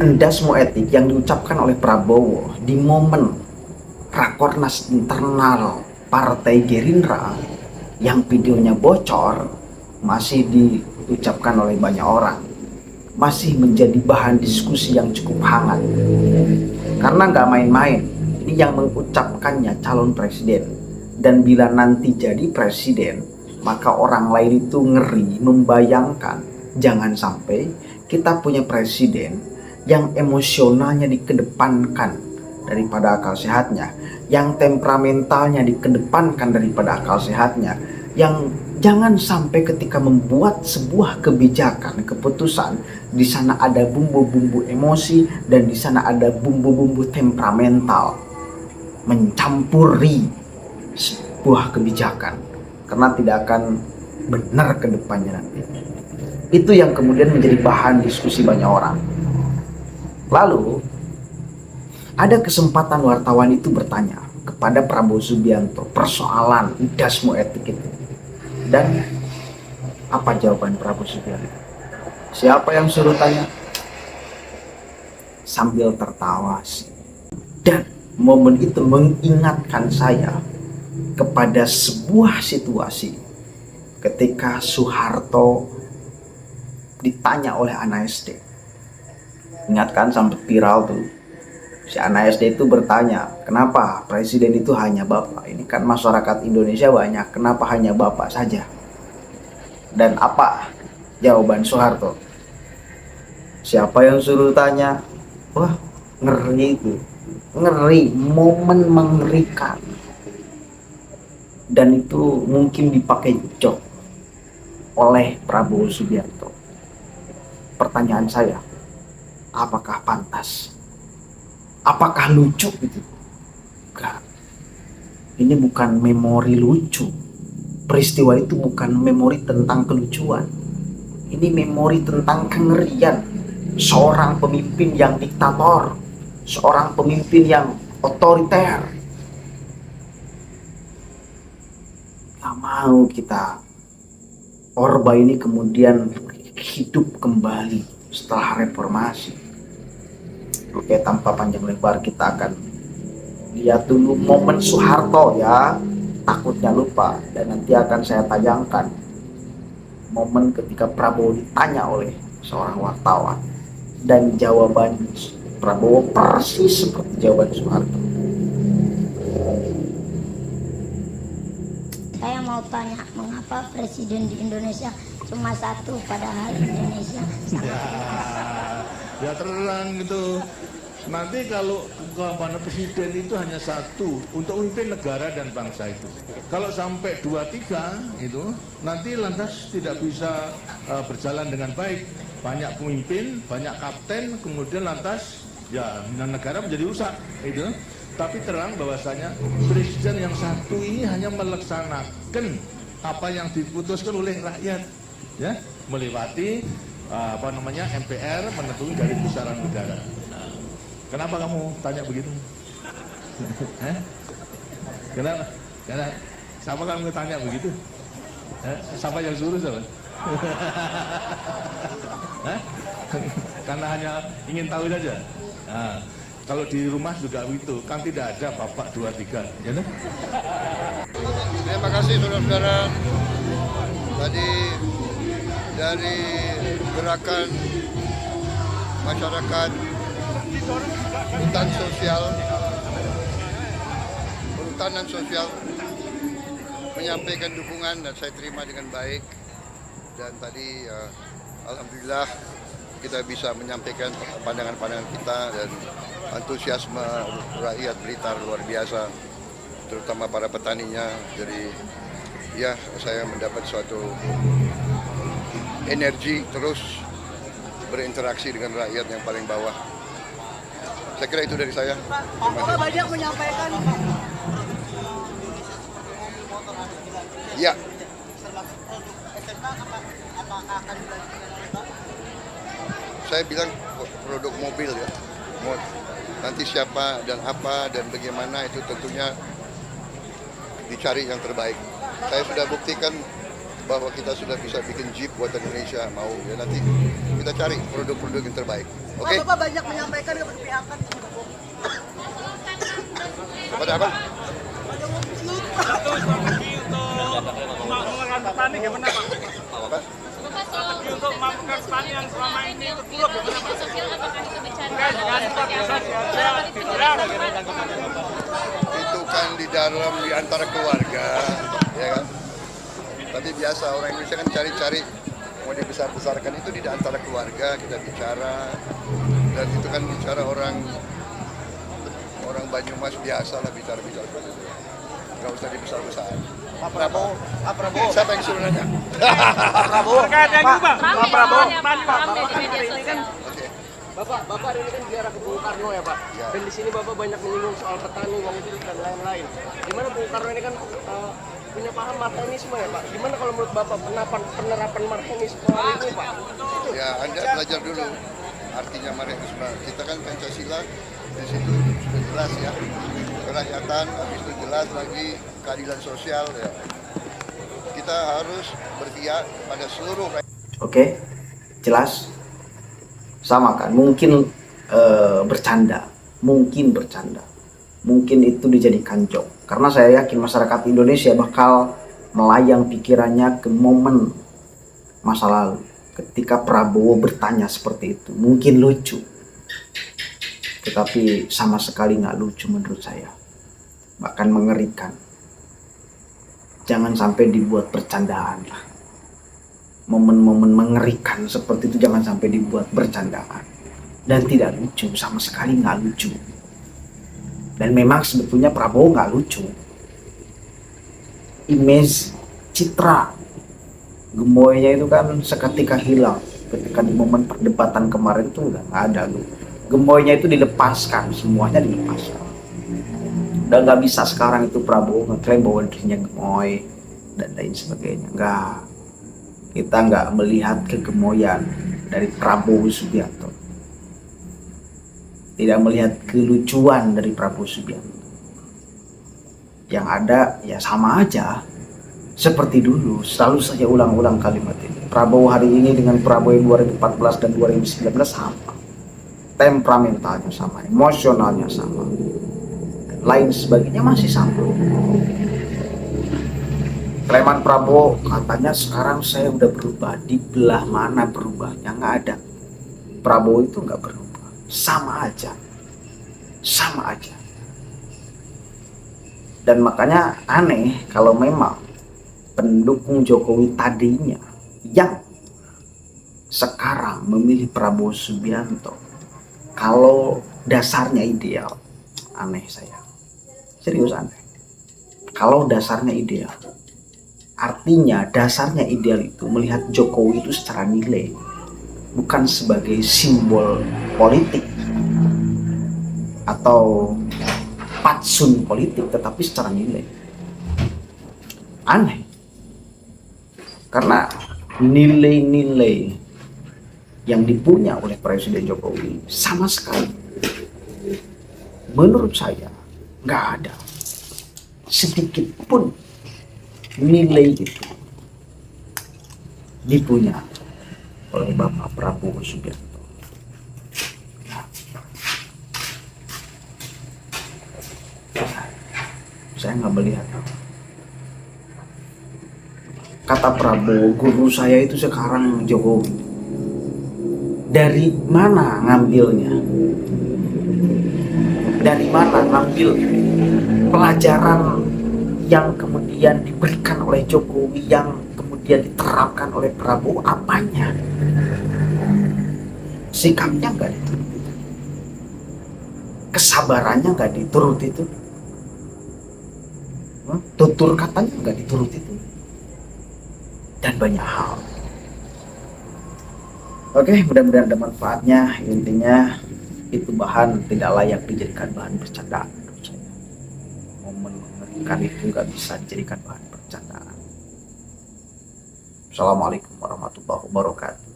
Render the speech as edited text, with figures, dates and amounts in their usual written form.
endasmu etik yang diucapkan oleh Prabowo di momen Rakornas internal Partai Gerindra yang videonya bocor masih diucapkan oleh banyak orang, masih menjadi bahan diskusi yang cukup hangat. Karena nggak main-main, ini yang mengucapkannya calon presiden. Dan bila nanti jadi presiden, maka orang lain itu ngeri membayangkan jangan sampai kita punya presiden yang emosionalnya dikedepankan daripada akal sehatnya, yang temperamentalnya dikedepankan daripada akal sehatnya, yang jangan sampai ketika membuat sebuah kebijakan, keputusan, di sana ada bumbu-bumbu emosi dan di sana ada bumbu-bumbu temperamental mencampuri sebuah kebijakan, karena tidak akan benar ke depannya nanti. Itu yang kemudian menjadi bahan diskusi banyak orang. Lalu ada kesempatan wartawan itu bertanya kepada Prabowo Subianto persoalan dasmu etik itu. Dan apa jawaban Prabowo Subianto? Siapa yang suruh tanya? Sambil tertawa sih. Dan momen itu mengingatkan saya kepada sebuah situasi ketika Soeharto ditanya oleh anak SD. Ingat kan, sampai viral tuh. Si anak SD itu bertanya, kenapa presiden itu hanya bapak? Ini kan masyarakat Indonesia banyak, kenapa hanya bapak saja? Dan apa jawaban Soeharto? Siapa yang suruh tanya? Wah, ngeri itu. Ngeri, momen mengerikan. Dan itu mungkin dipakai joke oleh Prabowo Subianto. Pertanyaan saya, apakah pantas? Apakah lucu gitu? Enggak. Ini bukan memori lucu. Peristiwa itu bukan memori tentang kelucuan. Ini memori tentang kengerian. Seorang pemimpin yang diktator, seorang pemimpin yang otoriter. Gak mau kita Orba ini kemudian hidup kembali setelah reformasi. Oke, tanpa panjang lebar kita akan lihat dulu momen Soeharto ya, takutnya lupa, dan nanti akan saya tayangkan momen ketika Prabowo ditanya oleh seorang wartawan dan jawaban Prabowo persis seperti jawaban Soeharto. Saya mau tanya, mengapa presiden di Indonesia cuma satu padahal Indonesia sangat ya terang gitu. Nanti kalau keamanan presiden itu hanya satu untuk memimpin negara dan bangsa itu. Kalau sampai 2, 3 itu nanti lantas tidak bisa berjalan dengan baik. Banyak pemimpin, banyak kapten, kemudian lantas ya negara menjadi rusak itu. Tapi terang bahwasanya presiden yang satu ini hanya melaksanakan apa yang diputuskan oleh rakyat, ya, melewati MPR menentukan garis besaran negara. Kenapa kamu tanya begitu? Kenapa? Karena siapa kamu tanya begitu? Siapa yang suruh siapa? Karena hanya ingin tahu saja. Nah, kalau di rumah juga begitu, kan tidak ada bapak 2, 3, ya kan? Terima kasih saudara-saudara. Tadi dari gerakan masyarakat perhutanan sosial menyampaikan dukungan dan saya terima dengan baik. Dan tadi alhamdulillah kita bisa menyampaikan pandangan-pandangan kita dan antusiasme rakyat Blitar luar biasa, terutama para petaninya. Jadi ya, saya mendapat suatu energi terus berinteraksi dengan rakyat yang paling bawah. Saya kira itu dari saya. Pak banyak menyampaikan. Ya. Saya bilang produk mobil ya. Nanti siapa dan apa dan bagaimana itu tentunya dicari yang terbaik. Saya sudah buktikan bahwa kita sudah bisa bikin Jeep buatan Indonesia, mau ya nanti kita cari produk-produk yang terbaik. Oke? Bapak banyak menyampaikan keberpihakan pendukung. Kepada apa? Mengelola petani gimana Pak? Apa? Strategi untuk memampukan petani yang selama ini terpuruk gimana Pak? Dengan Itu kan di dalam di antara keluarga, ya kan? Tapi biasa orang Indonesia kan cari-cari mau dibesar-besarkan itu di antara keluarga kita bicara, dan itu kan bicara orang Banyumas biasa lah bicara-bicara seperti itu. Nggak usah dibesar-besar. Pak Prabowo. Siapa yang suruh nanya? Terkait yang itu Pak. Pak Prabowo. Oke. Bapak hari ini kan ziarah ke Bung Karno ya Pak. Ya. Dan di sini Bapak banyak menyinggung soal petani, uang itu dan lain-lain. Gimana Bung Karno ini kan punya paham marxisme ya Pak. Gimana kalau menurut Bapak penerapan marxisme ini Pak? Ya, Anda belajar dulu artinya marxisme. Kita kan Pancasila di situ sudah jelas ya. Kerakyatan, habis itu jelas lagi keadilan sosial ya. Kita harus berpihak pada seluruh rakyat. Oke, jelas. Sama kan, mungkin bercanda, mungkin itu dijadikan joke. Karena saya yakin masyarakat Indonesia bakal melayang pikirannya ke momen masa lalu ketika Prabowo bertanya seperti itu. Mungkin lucu, tetapi sama sekali nggak lucu menurut saya, bahkan mengerikan. Jangan sampai dibuat bercandaan lah. Momen-momen mengerikan seperti itu jangan sampai dibuat bercandaan, dan tidak lucu, sama sekali nggak lucu. Dan memang sebetulnya Prabowo nggak lucu. Image, citra gemoynya itu kan seketika hilang ketika di momen perdebatan kemarin itu udah nggak ada loh. Gemoynya itu dilepaskan, semuanya dilepaskan. Udah nggak bisa sekarang itu Prabowo ngeklaim bahwa dirinya gemoy dan lain sebagainya. Nggak. Kita nggak melihat kegemoyan dari Prabowo Subianto, tidak melihat kelucuan dari Prabowo Subianto. Yang ada ya sama aja seperti dulu. Selalu saja ulang-ulang kalimat ini. Prabowo hari ini dengan Prabowo 2014 dan 2019 sama, temperamentalnya sama, emosionalnya sama, dan lain sebagainya masih sama. Klaim Prabowo katanya sekarang saya udah berubah. Di belah mana berubahnya? Nggak ada. Prabowo itu nggak berubah, sama aja. Dan makanya aneh kalau memang pendukung Jokowi tadinya yang sekarang memilih Prabowo Subianto, kalau dasarnya ideal, aneh saya, serius aneh. Kalau dasarnya ideal, artinya dasarnya ideal itu melihat Jokowi itu secara nilai, bukan sebagai simbol politik atau patsun politik, tetapi secara nilai. Aneh, karena nilai-nilai yang dipunya oleh Presiden Jokowi sama sekali, menurut saya, nggak ada sedikit pun nilai itu dipunya oleh Bapak Prabowo Subianto. Saya nggak melihat. Kata Prabowo, guru saya itu sekarang Jokowi. Dari mana ngambilnya? Dari mana ngambil pelajaran yang kemudian diberikan oleh Jokowi, yang kemudian diterapkan oleh Prabowo? Apanya? Sikapnya nggak dituruti, kesabarannya nggak dituruti itu, tutur katanya nggak dituruti itu, dan banyak hal. Oke, mudah-mudahan ada manfaatnya. Intinya itu bahan tidak layak dijadikan bahan bercandaan menurut saya. Momen mengerikan itu nggak bisa dijadikan bahan bercandaan. Assalamualaikum warahmatullahi wabarakatuh.